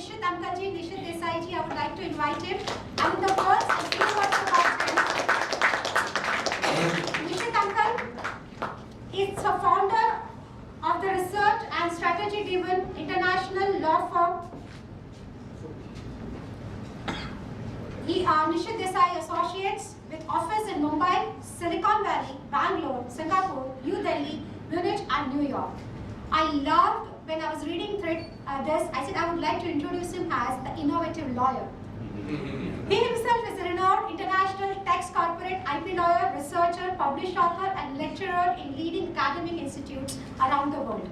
Nishith Uncle ji, Nishith Desai ji, I would like to invite him. And the words and few words about him. Nishith Uncle is a founder of the research and strategy-driven international law firm Nishith Desai Associates, with office in Mumbai, Silicon Valley, Bangalore, Singapore, New Delhi, Munich and New York. I loved when I was reading this, I said I would like to introduce him as the innovative lawyer. He himself is a renowned international tax corporate IP lawyer, researcher, published author and lecturer in leading academic institutes around the world.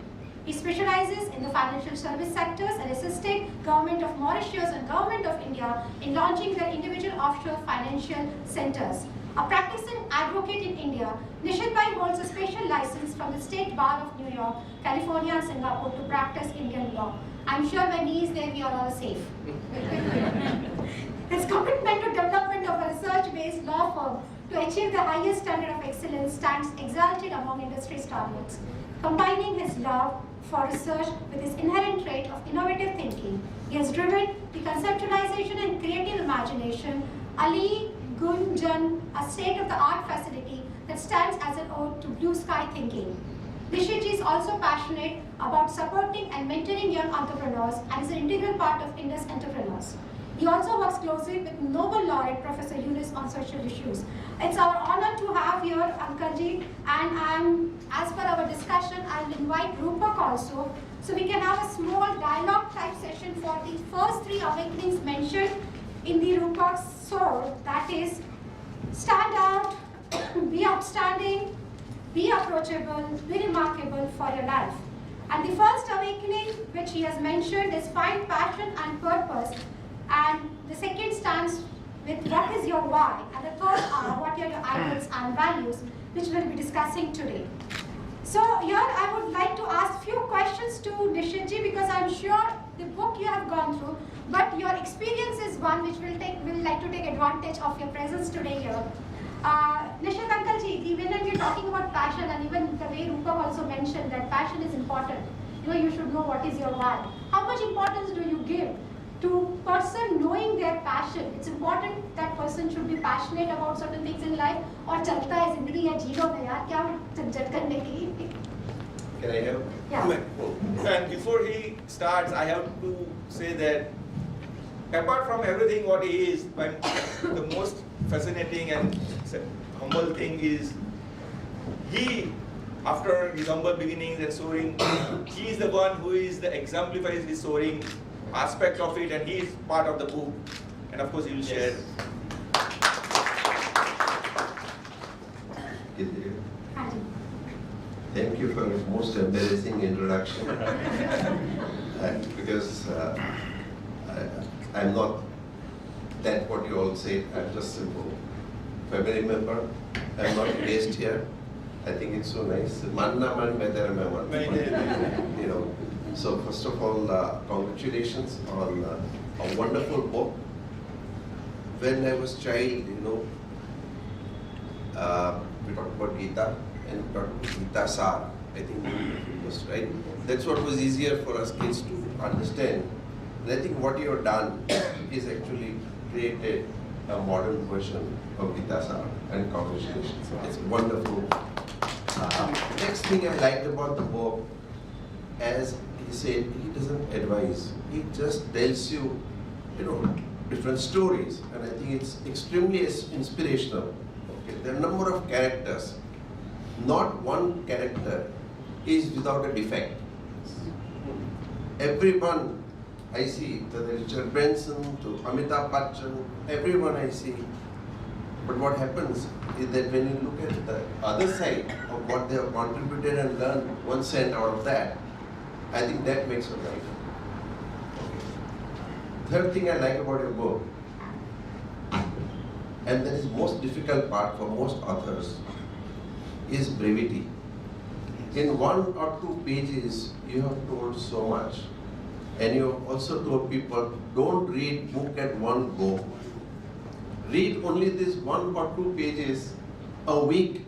He specializes in the financial service sectors and assisted Government of Mauritius and Government of India in launching their individual offshore financial centers. A practicing advocate in India, Nishithbhai holds a special license from the State Bar of New York, California and Singapore to practice Indian law. I'm sure when he is there, we are all safe. His commitment to development of a research-based law firm to achieve the highest standard of excellence stands exalted among industry stalwarts. Combining his love for research with his inherent trait of innovative thinking, he has driven the conceptualization and creative imagination Ali Gunjan, a state-of-the-art facility that stands as an ode to blue sky thinking. Nishithji is also passionate about supporting and mentoring young entrepreneurs and is an integral part of Indus Entrepreneurs. He also works closely with Nobel laureate Professor Yunus on social issues. It's our honor to have here Ankalji, and as per our discussion, I'll invite Roopak also, so we can have a small dialogue type session for the first three awakenings mentioned in the Roopak's S.O.A.R, that is, stand out, be outstanding, be approachable, be remarkable for your life. And the first awakening which he has mentioned is find passion and purpose, and the second stands with what is your why, and the third are what are your ideals and values, which we'll be discussing today. So here I would like to ask few questions to Nishithji, because I'm sure the book you have gone through, but your experience is one which we'll like to take advantage of your presence today here. Nishith Uncle-ji, even when we're talking about passion, and even the way Roopak also mentioned that passion is important, you should know what is your why. How much importance do you give to person knowing their passion? It's important that person should be passionate about certain things in life, or chalta hai zindagi ya jeevo mein yaar kya jhajjat karne ki. Can I help? Yeah. And before he starts, I have to say that apart from everything what he is, the most fascinating and humble thing is he, after his humble beginnings and soaring, he is the one who is the exemplifies his soaring aspect of it, and he is part of the book, and of course he will share. Thank you for the most embarrassing introduction. Because I'm not that what you all say. I'm just simple family member. I'm not based here. I think it's so nice. Manna man better man. So first of all, congratulations on a wonderful book. When I was child, we talked about Gita and we talked about Gita S.O.A.R. I think it was right. That's what was easier for us kids to understand. And I think what you have done is actually created a modern version of Gita S.O.A.R. and congratulations. It's wonderful. Next thing I liked about the book, as he said, he doesn't advise. He just tells you, different stories, and I think it's extremely inspirational. Okay, there are a number of characters. Not one character is without a defect. Everyone I see, whether Richard Branson to Amitabh Bachchan, everyone I see. But what happens is that when you look at the other side of what they have contributed and learned 1 cent out of that, I think that makes a life. Third thing I like about your book, and that is most difficult part for most authors, is brevity. In 1 or 2 pages, you have told so much. And you have also told people, don't read book at one go. Read only this 1 or 2 pages a week.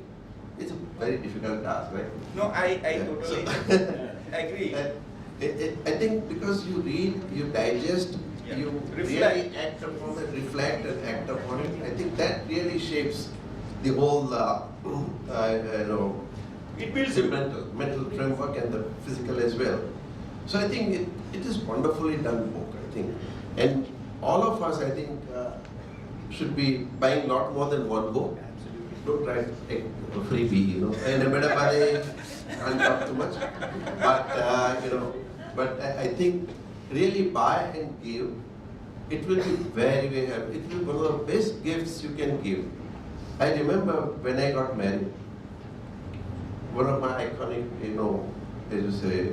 It's a very difficult task, right? No, I totally agree. I think because you read, you digest, Yeah. you Reflect. really act upon it, reflect and act upon it. I think that really shapes the whole, It builds the you. mental framework and the physical as well. So I think it is wonderfully done book, I think. And all of us, I think, should be buying lot more than one book. Don't try to take a freebie, And Ahmedabad, can't talk too much. But, I think really buy and give. It will be very, very happy. It will be one of the best gifts you can give. I remember when I got married, one of my iconic, as you say,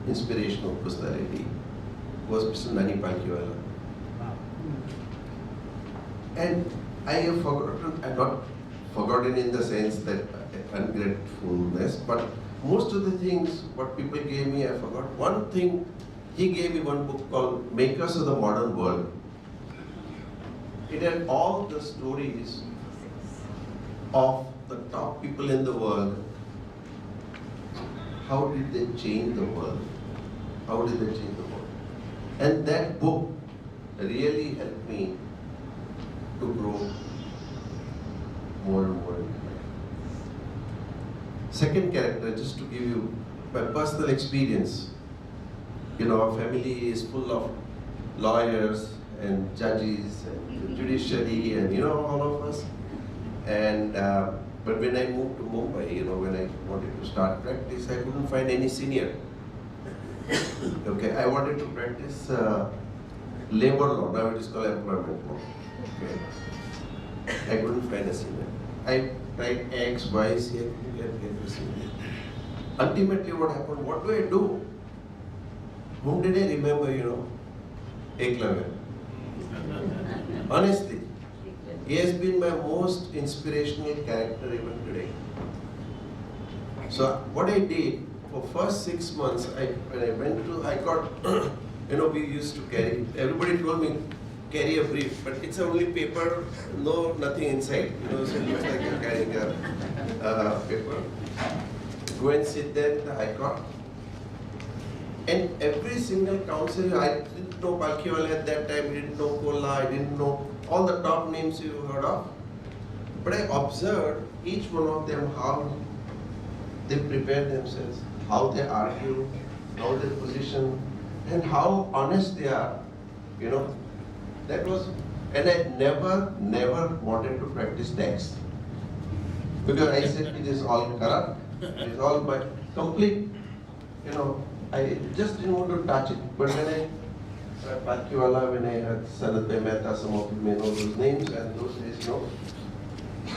inspirational personality was Mr. Nani Palkiwala. And I have forgotten, I'm not forgotten in the sense that ungratefulness, but most of the things what people gave me, I forgot. One thing, he gave me one book called Makers of the Modern World. It had all the stories of the top people in the world. How did they change the world? How did they change the world? And that book really helped me to grow more and more in life. Second character, just to give you my personal experience. Our family is full of lawyers and judges and judiciary and all of us. And but when I moved to Mumbai, when I wanted to start practice, I couldn't find any senior. Okay, I wanted to practice labor law. Now it is called employment law. Okay, I couldn't find a senior. I tried X, Y, Z. I couldn't get a senior. Ultimately, what happened? What do I do? Whom did I remember? Eklavya. Honestly, he has been my most inspirational character even today. So what I did for first 6 months, when I went to, I got, we used to carry. Everybody told me carry a brief, but it's only paper, nothing inside. So it looks like you're carrying a paper. Go and sit there in the High Court. And every single counsel, I didn't know Palkiwala at that time, I didn't know Kola, I didn't know all the top names you heard of. But I observed each one of them, how they prepare themselves, how they argue, how they position, and how honest they are. That was, and I never wanted to practice tax. Because I said it is all corrupt, it is all my complete, I just didn't want to touch it. But when I Palkiwala, when I had Sanatbhai Mehta, some of you may know those names, and those days,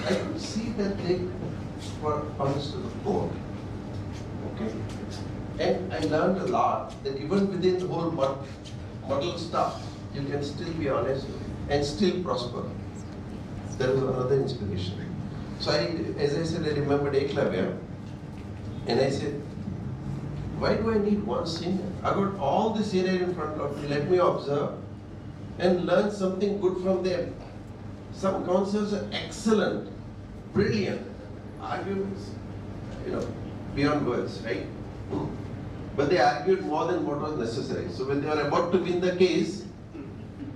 I could see that they were honest to the core. Okay? And I learned a lot that even within the whole muddled stuff, you can still be honest and still prosper. That was another inspiration. So as I said, I remembered Eklavya, and I said, why do I need one senior? I got all the senior in front of me. Let me observe and learn something good from them. Some counsels are excellent, brilliant, arguments, beyond words, right? But they argued more than what was necessary. So when they were about to win the case,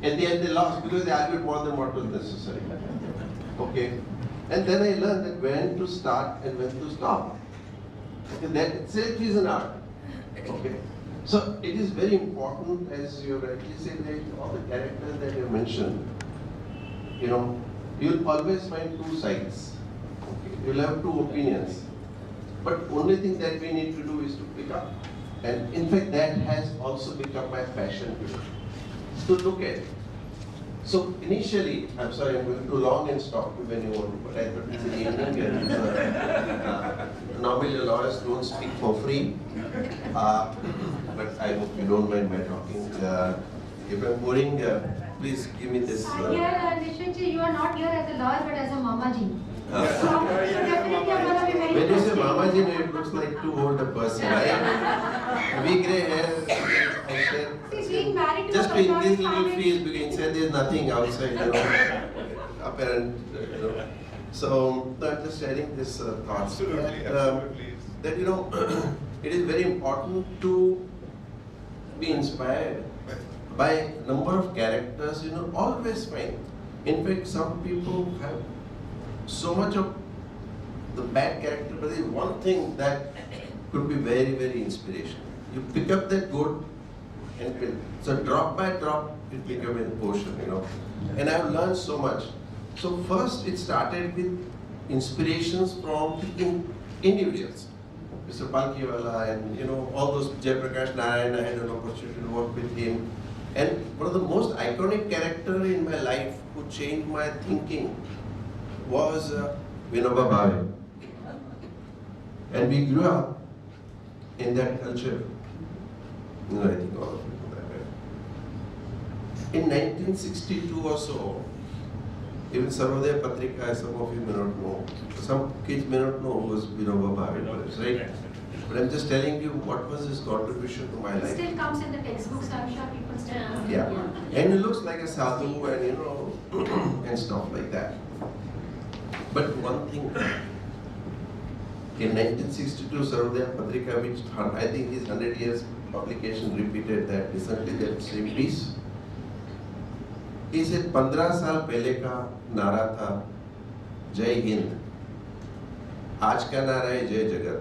at the end they lost because they argued more than what was necessary. Okay? And then I learned that when to start and when to stop. Okay, that itself is an art. Okay. So it is very important, as you rightly said, that all the characters that you mentioned, you'll always find two sides. Okay. You'll have two opinions. But only thing that we need to do is to pick up. And in fact, that has also become my passion to look at it. So initially, I'm sorry, I'm going too long and stop you when you want to, but I thought it's an evening and normally lawyers don't speak for free. But I hope you don't mind my talking. If I'm boring, please give me this. Here, Nishithji, you are not here as a lawyer but as a mamaji. So definitely I'm going to be very When you say mamaji, it looks like too old a person. We grey hair. See, being married to Just a to increase Punjabi little family. fees, because inside there is nothing outside, apparent, So I'm just sharing this thoughts. Absolutely, And, absolutely. that it is very important to be inspired by a number of characters, always find. In fact, some people have so much of the bad character, but there is one thing that could be very, very inspirational. You pick up that good and build. So drop by drop, it becomes an ocean, And I've learned so much. So first, it started with inspirations from individuals. Mr. Palkiwala and all those Jayaprakash Narayan, I had an opportunity to work with him. And one of the most iconic characters in my life who changed my thinking was Vinoba Bhave. And we grew up in that culture. I think all of you know that. In 1962 or so, even Sarvodaya Patrika, some of you may not know. Some kids may not know who was Vinoba Bhave, right? But I'm just telling you what was his contribution to my It life. still comes in the textbooks, I'm sure people still know. Yeah, and he looks like a sadhu and and stuff like that. But one thing, in 1962, Sarvodaya Patrika, which I think his 100 years publication repeated that recently, that same piece. He said, 15 साल पहले का नारा था जय हिंद, आज का नारा है जय जगत.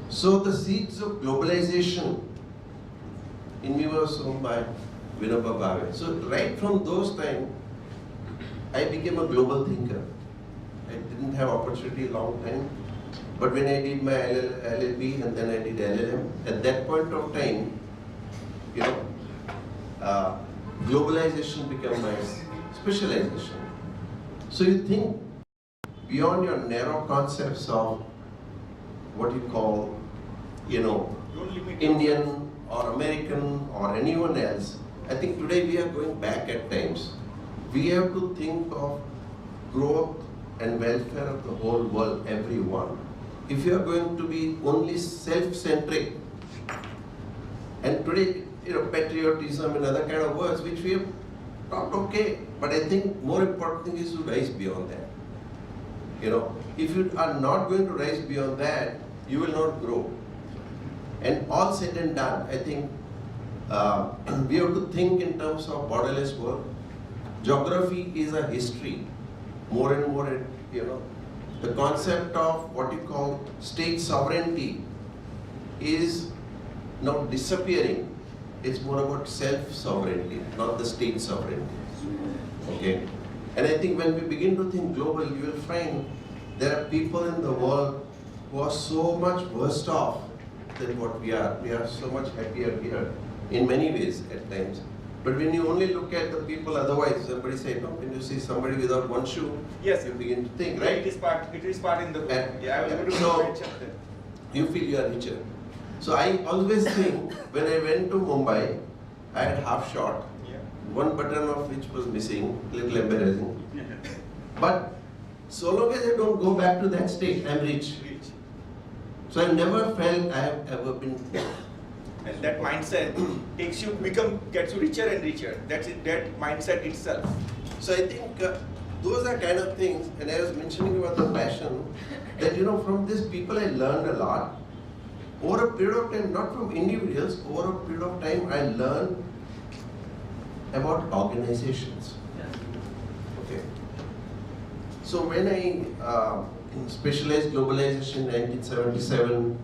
So the seeds of globalization in me were sown by Vinoba Bhave. So right from those times, I became a global thinker. I didn't have opportunity long time, but when I did my LLB and then I did LLM, at that point of time, globalization became my specialization. So you think beyond your narrow concepts of what you call, Indian or American or anyone else. I think today we are going back at times. We have to think of growth and welfare of the whole world, everyone. If you are going to be only self-centric, and today, patriotism and other kind of words which we have talked okay, but I think more important thing is to rise beyond that. If you are not going to rise beyond that, you will not grow. And all said and done, I think we have to think in terms of borderless world. Geography is a history. More and more, the concept of what you call state sovereignty is now disappearing. It's more about self-sovereignty, not the state sovereignty. Okay? And I think when we begin to think global, you will find there are people in the world who are so much worse off than what we are. We are so much happier here in many ways at times. But when you only look at the people otherwise, somebody said, no, when you see somebody without one shoe, yes, you begin to think, right? It is part in the book. I was going to So, mention that. You feel you are richer. So I always think when I went to Mumbai, I had half shot, one button of which was missing, little embarrassing. But so long as I don't go back to that state, I'm rich. So I never felt I have ever been poor. And that mindset gets you richer and richer. That's it, that mindset itself. So I think those are kind of things, and I was mentioning about the passion, that from these people I learned a lot. Over a period of time, not from individuals, over a period of time I learned about organizations. Okay. So when I specialized globalization in 1977,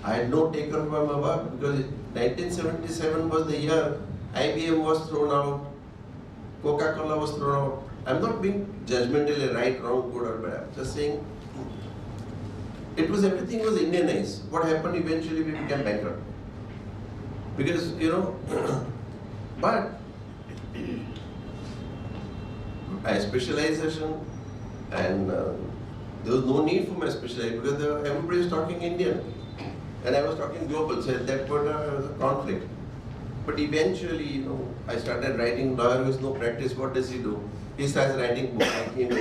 I had no taker for my work because 1977 was the year IBM was thrown out, Coca-Cola was thrown out. I'm not being judgmental, right, wrong, good or bad. I'm just saying everything was Indianized. What happened eventually, we became bankrupt. Because, but I specialization and there was no need for my specialization because everybody was talking Indian. And I was talking global, so at that point there was a conflict. But eventually, I started writing. Lawyer with no practice, what does he do? He starts writing books like him,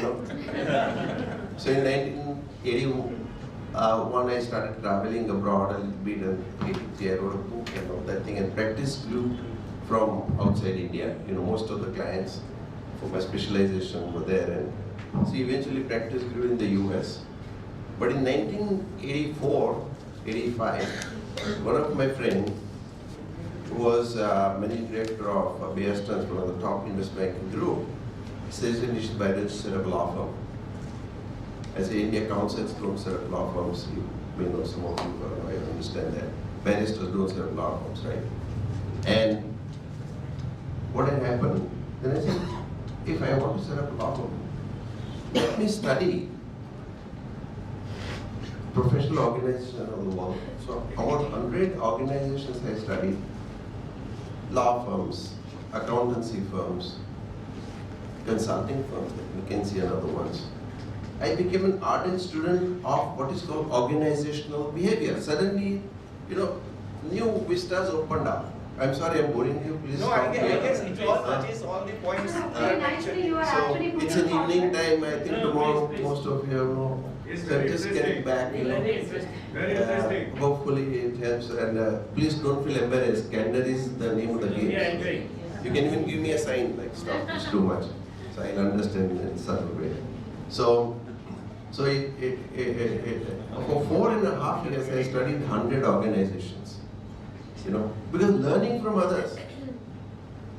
So in 1981, I started traveling abroad a little bit, and 83 I wrote a book and all that thing, and practice grew from outside India. Most of the clients for my specialization were there, and so eventually practice grew in the US. But in 1984, 85, one of my friends who was managing director of Bear Stearns, one of the top investment banking group, says Nishithbhai, don't set up a law firm. I say India counsels don't set up law firms. You may know some of you, I understand that. Barristers don't set up law firms, right? And what had happened, then I said, if I want to set up a law firm, let me study professional organizations of the world. So about 100 organizations I studied, law firms, accountancy firms, consulting firms like McKinsey and other ones. I became an ardent student of what is called organizational behavior. Suddenly, new vistas opened up. I'm sorry, I'm boring you. Please No, stop I here. guess it all touches all the points. Actually, you are actually So putting it's an evening forward- time. I think tomorrow please. most of you know. It's So I'm very just interesting. getting back. Very interesting. Very interesting. Hopefully it helps. And please don't feel embarrassed. Candor is the name of the game. Yeah, I agree. You can even give me a sign like stop. It's too much. So I'll understand in some way. So for 4.5 years I studied 100 organizations. Because learning from others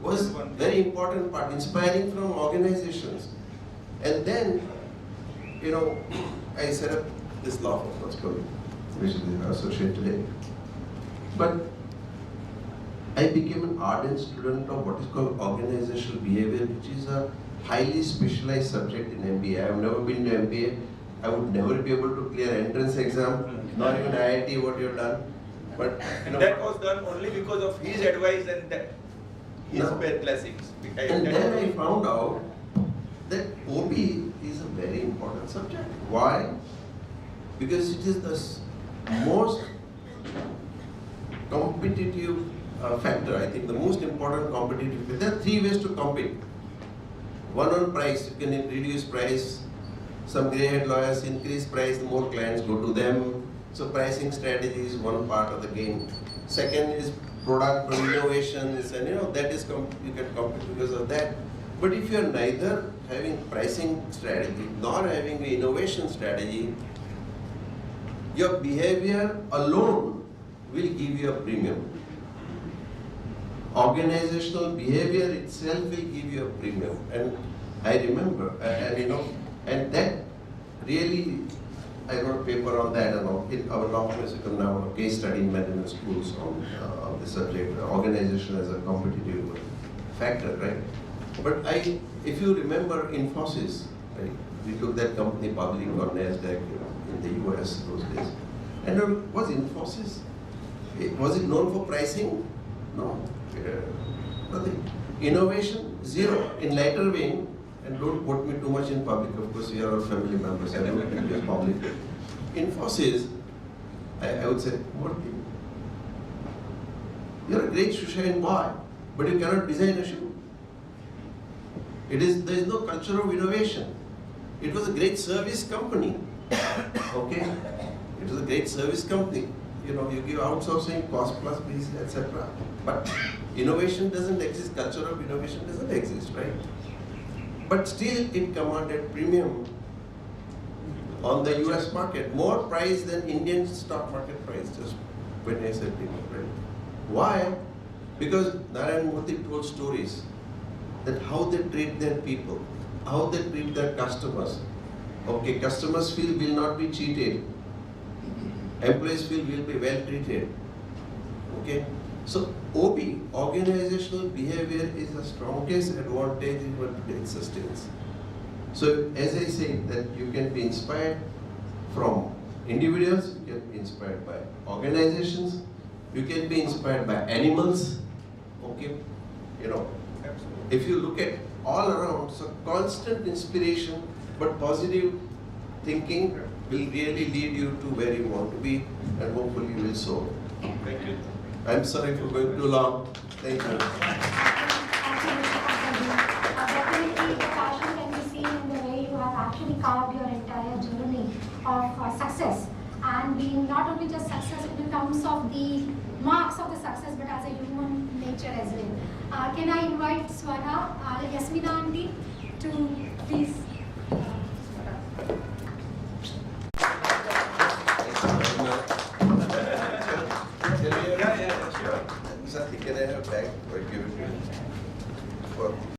was very important part, inspiring from organizations. And then, I set up this law firm, what's called, which is the associate today. But I became an ardent student of what is called organizational behavior, which is a highly specialized subject in MBA. I have never been to MBA. I would never be able to clear entrance exam, not even IIT what you have done. But And that was done only because of his advice and his No. blessings. And then I found out that OB is a very important subject. Why? Because it is the most competitive factor. I think the most important competitive. There are 3 ways to compete. One on price, you can reduce price. Some grey-haired lawyers increase price, the more clients go to them. So pricing strategy is one part of the game. Second is product or innovations, and that is you can compete because of that. But if you are neither having pricing strategy nor having an innovation strategy, your behavior alone will give you a premium. Organizational behavior itself will give you a premium. And I remember, and that really, I wrote a paper on that, and in our law firm has become now a case study in management schools on the subject, organization as a competitive factor, right? But if you remember Infosys, right? We took that company public on NASDAQ in the US those days. And was Infosys, was it known for pricing? No, nothing. Innovation, zero. In later wing, and don't quote me too much in public, of course you are all family members, I don't think it's public. Infosys, I would say, you're a great shoe shine boy, but you cannot design a shoe. There is no culture of innovation. It was a great service company. Okay? It was a great service company. You give outsourcing, cost plus base, etc. But innovation doesn't exist, culture of innovation doesn't exist, right? But still it commanded premium on the US market, more price than Indian stock market price, just when I said premium, right? Why? Because Narayan Murthy told stories that how they treat their people, how they treat their customers. Okay, customers feel will not be cheated. Employees feel will be well treated. Okay? So OB, organizational behavior, is the strongest advantage in what it sustains. So as I say, that you can be inspired from individuals, you can be inspired by organizations, you can be inspired by animals. Okay? If you look at all around, so constant inspiration, but positive thinking will really lead you to where you want to be, and hopefully you will soar. Thank you. I'm sorry for going too long. Thank you. Definitely, the passion can be seen in the way you have actually carved your entire journey of success, and being not only just success in terms of the marks of the success, but as a human nature as well. Can I invite Swara, Yasmina Aunty, to please. Sathi, can I have a bag or give it to you? For